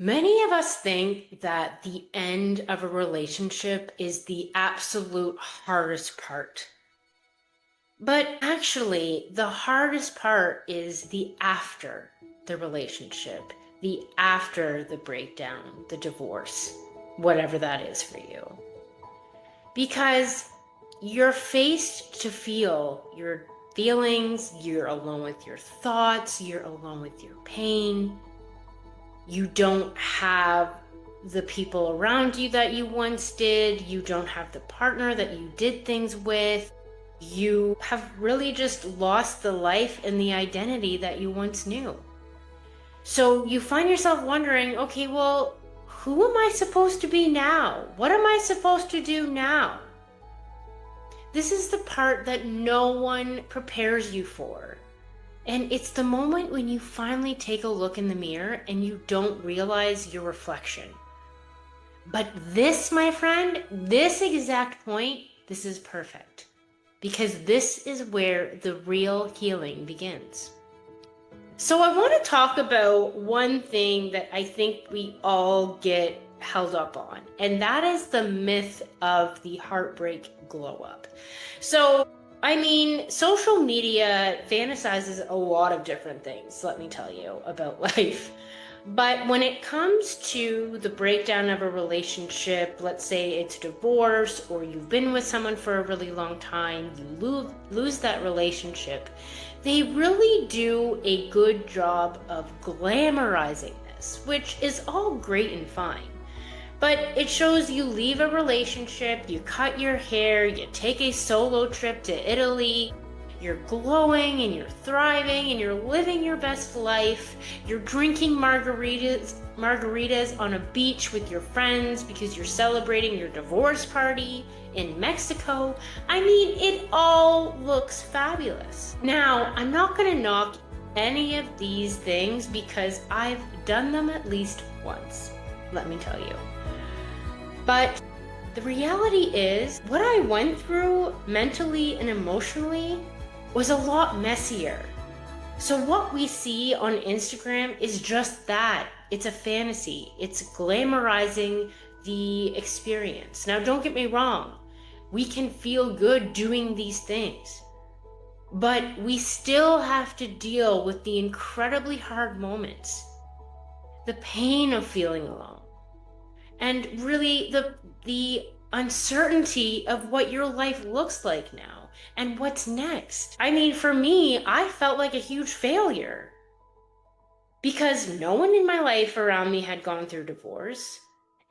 Many of us think that the end of a relationship is the absolute hardest part. But actually, the hardest part is the after the relationship, the after the breakdown, the divorce, whatever that is for you. Because you're faced to feel your feelings, you're alone with your thoughts, you're alone with your pain. You don't have the people around you that you once did. You don't have the partner that you did things with. You have really just lost the life and the identity that you once knew. So you find yourself wondering, okay, well, who am I supposed to be now? What am I supposed to do now? This is the part that no one prepares you for. And it's the moment when you finally take a look in the mirror and you don't realize your reflection. But this, my friend, this exact point, this is perfect. Because this is where the real healing begins. So I want to talk about one thing that I think we all get held up on, and that is the myth of the heartbreak glow up. So, social media fantasizes a lot of different things, let me tell you, about life. But when it comes to the breakdown of a relationship, let's say it's divorce or you've been with someone for a really long time, you lose that relationship, they really do a good job of glamorizing this, which is all great and fine. But it shows you leave a relationship, you cut your hair, you take a solo trip to Italy, you're glowing and you're thriving and you're living your best life. You're drinking margaritas on a beach with your friends because you're celebrating your divorce party in Mexico. It all looks fabulous. Now, I'm not going to knock any of these things because I've done them at least once, let me tell you. But the reality is, what I went through mentally and emotionally was a lot messier. So what we see on Instagram is just that. It's a fantasy. It's glamorizing the experience. Now, don't get me wrong. We can feel good doing these things. But we still have to deal with the incredibly hard moments. The pain of feeling alone. And really the uncertainty of what your life looks like now and what's next. For me, I felt like a huge failure because no one in my life around me had gone through divorce,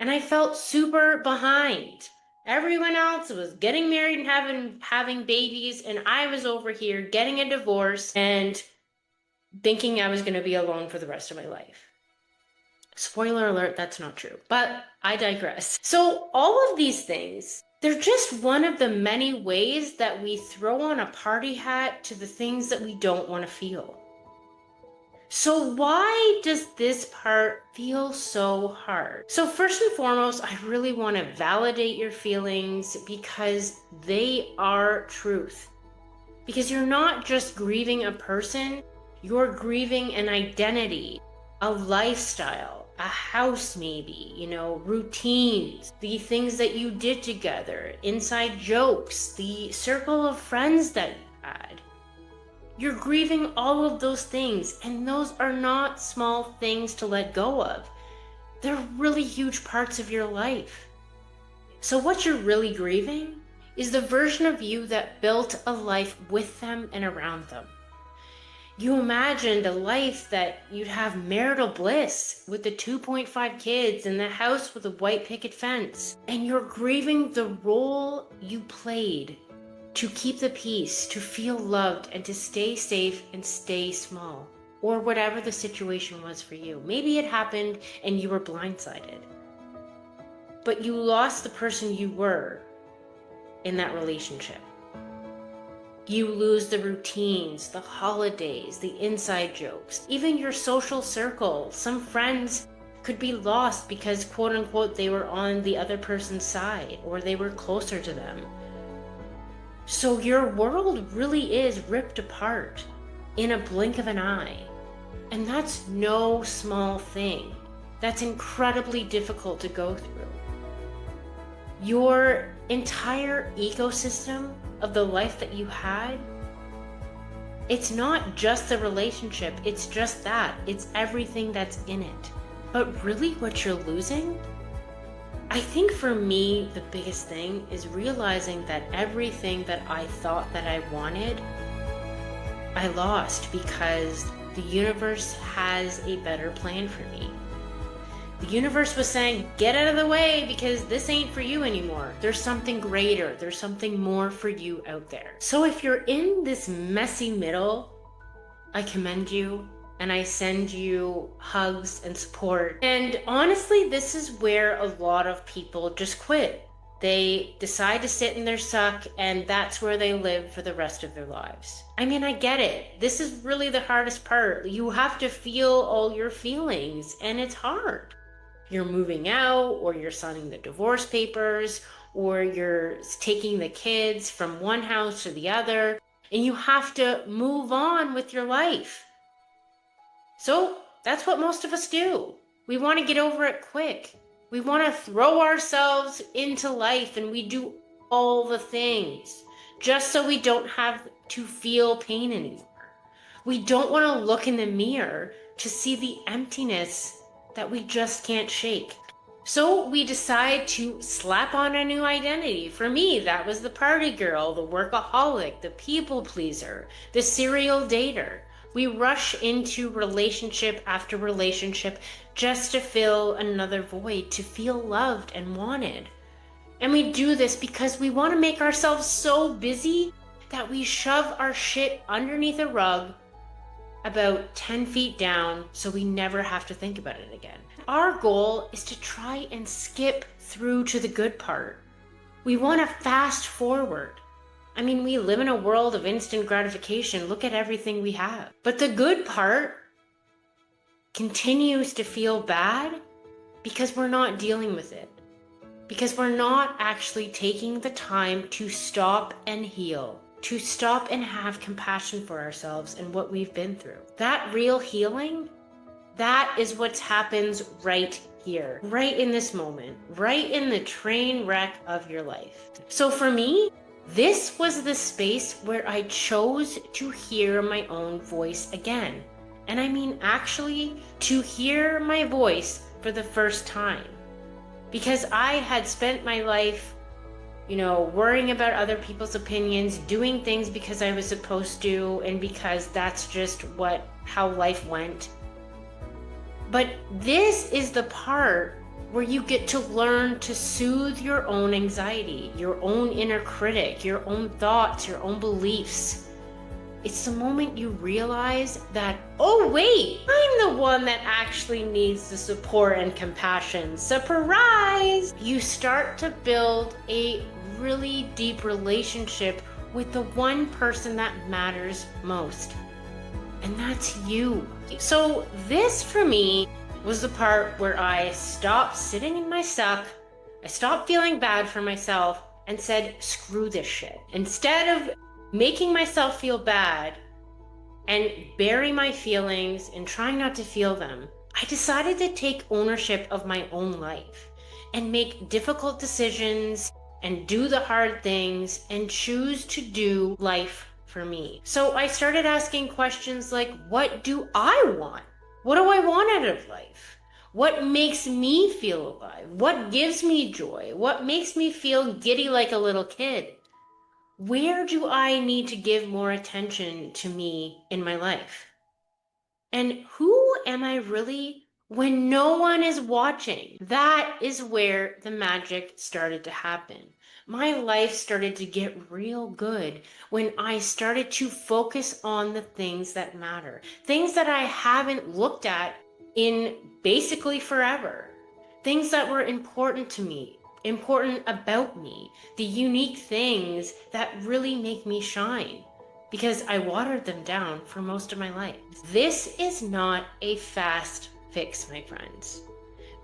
and I felt super behind. Everyone else was getting married and having babies, and I was over here getting a divorce and thinking I was going to be alone for the rest of my life. Spoiler alert, that's not true, but I digress. So all of these things, they're just one of the many ways that we throw on a party hat to the things that we don't want to feel. So why does this part feel so hard? So first and foremost, I really want to validate your feelings because they are truth. Because you're not just grieving a person, you're grieving an identity, a lifestyle, a house maybe, routines, the things that you did together, inside jokes, the circle of friends that you had. You're grieving all of those things, and those are not small things to let go of. They're really huge parts of your life. So what you're really grieving is the version of you that built a life with them and around them. You imagined a life that you'd have marital bliss with the 2.5 kids and the house with a white picket fence. And you're grieving the role you played to keep the peace, to feel loved, and to stay safe and stay small. Or whatever the situation was for you. Maybe it happened and you were blindsided. But you lost the person you were in that relationship. You lose the routines, the holidays, the inside jokes, even your social circle. Some friends could be lost because, quote unquote, they were on the other person's side or they were closer to them. So your world really is ripped apart in a blink of an eye. And that's no small thing. that's incredibly difficult to go through. Your entire ecosystem of the life that you had, it's not just the relationship, it's just that. It's everything that's in it. But really what you're losing, I think for me, the biggest thing is realizing that everything that I thought that I wanted, I lost because the universe has a better plan for me. The universe was saying, get out of the way because this ain't for you anymore. There's something greater. There's something more for you out there. So if you're in this messy middle, I commend you and I send you hugs and support. And honestly, this is where a lot of people just quit. They decide to sit in their suck and that's where they live for the rest of their lives. I mean, I get it. This is really the hardest part. You have to feel all your feelings and it's hard. You're moving out or you're signing the divorce papers or you're taking the kids from one house to the other and you have to move on with your life. So that's what most of us do. We want to get over it quick. We want to throw ourselves into life and we do all the things just so we don't have to feel pain anymore. We don't want to look in the mirror to see the emptiness that we just can't shake. So we decide to slap on a new identity. For me, that was the party girl, the workaholic, the people pleaser, the serial dater. We rush into relationship after relationship just to fill another void, to feel loved and wanted. And we do this because we want to make ourselves so busy that we shove our shit underneath a rug about 10 feet down so we never have to think about it again. Our goal is to try and skip through to the good part. We want to fast forward. I mean, we live in a world of instant gratification. Look at everything we have. But the good part continues to feel bad because we're not dealing with it. Because we're not actually taking the time to stop and heal, to stop and have compassion for ourselves and what we've been through. That real healing, that is what happens right here, right in this moment, right in the train wreck of your life. So for me, this was the space where I chose to hear my own voice again. And I mean, actually, to hear my voice for the first time. Because I had spent my life, worrying about other people's opinions, doing things because I was supposed to, and because that's just how life went. But this is the part where you get to learn to soothe your own anxiety, your own inner critic, your own thoughts, your own beliefs. It's the moment you realize that, oh wait, I'm the one that actually needs the support and compassion. Surprise! You start to build a really deep relationship with the one person that matters most. And that's you. So this for me was the part where I stopped sitting in my suck, I stopped feeling bad for myself and said, screw this shit. Instead of making myself feel bad and bury my feelings and trying not to feel them, I decided to take ownership of my own life and make difficult decisions and do the hard things and choose to do life for me. So I started asking questions like, what do I want? What do I want out of life? What makes me feel alive? What gives me joy? What makes me feel giddy like a little kid? Where do I need to give more attention to me in my life? And who am I really when no one is watching? That is where the magic started to happen. My life started to get real good when I started to focus on the things that matter. Things that I haven't looked at in basically forever. Things that were important to me, important about me, the unique things that really make me shine, because I watered them down for most of my life. This is not a fast fix, my friends.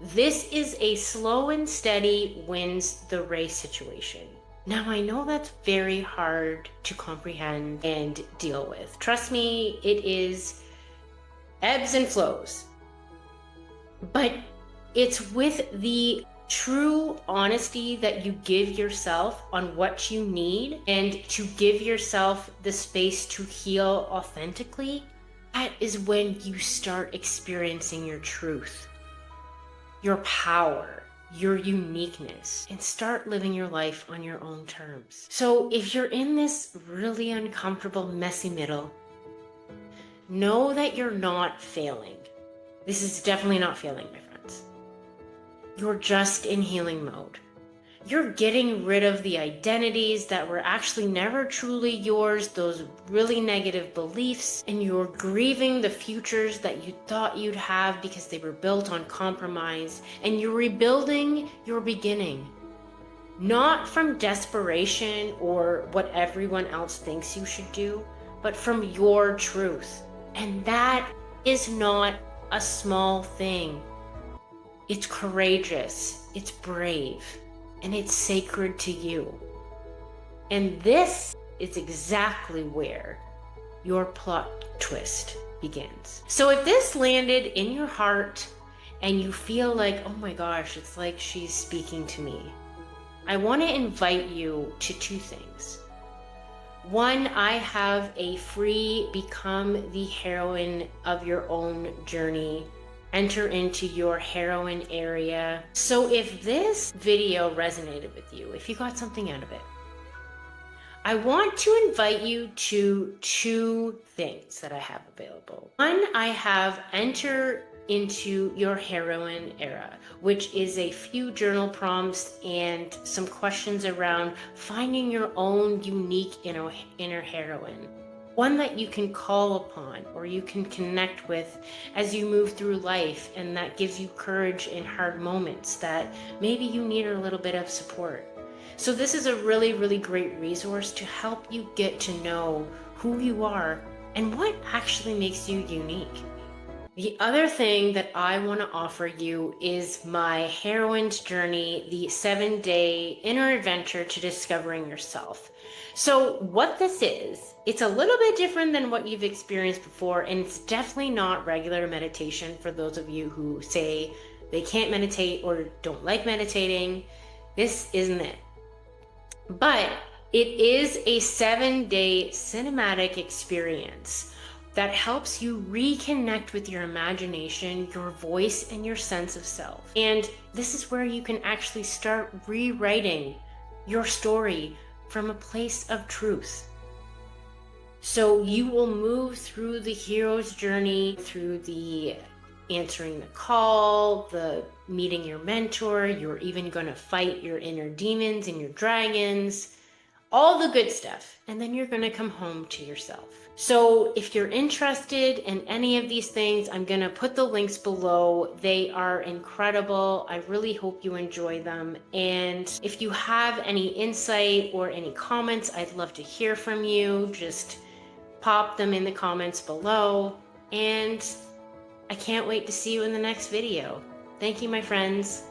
This is a slow and steady wins the race situation. Now, I know that's very hard to comprehend and deal with. Trust me, it is ebbs and flows. But It's with the true honesty that you give yourself on what you need and to give yourself the space to heal authentically. That is when you start experiencing your truth, your power, your uniqueness, and start living your life on your own terms. So if you're in this really uncomfortable, messy middle, know that you're not failing. This is definitely not failing, my friends. You're just in healing mode. You're getting rid of the identities that were actually never truly yours, those really negative beliefs, and you're grieving the futures that you thought you'd have because they were built on compromise, and you're rebuilding your beginning. Not from desperation or what everyone else thinks you should do, but from your truth. And that is not a small thing. It's courageous, it's brave, and it's sacred to you. And this is exactly where your plot twist begins. So if this landed in your heart and you feel like, oh my gosh, it's like she's speaking to me, I want to invite you to two things. One, I have a free Become the Heroine of Your Own journey. Enter into your heroine area. So if this video resonated with you, if you got something out of it, I want to invite you to two things that I have available. One, I have Enter into Your Heroine Era, which is a few journal prompts and some questions around finding your own unique inner heroine. One that you can call upon or you can connect with as you move through life, and that gives you courage in hard moments that maybe you need a little bit of support. So this is a really, really great resource to help you get to know who you are and what actually makes you unique. The other thing that I want to offer you is my Heroine's Journey, the 7-day inner adventure to discovering yourself. So what this is, it's a little bit different than what you've experienced before, and it's definitely not regular meditation for those of you who say they can't meditate or don't like meditating. This isn't it. But it is a 7-day cinematic experience that helps you reconnect with your imagination, your voice, and your sense of self. And this is where you can actually start rewriting your story from a place of truth. So you will move through the hero's journey, through the answering the call, the meeting your mentor, you're even going to fight your inner demons and your dragons, all the good stuff. And then you're going to come home to yourself. So if you're interested in any of these things, I'm going to put the links below. They are incredible. I really hope you enjoy them. And if you have any insight or any comments, I'd love to hear from you. Just pop them in the comments below. And I can't wait to see you in the next video. Thank you, my friends.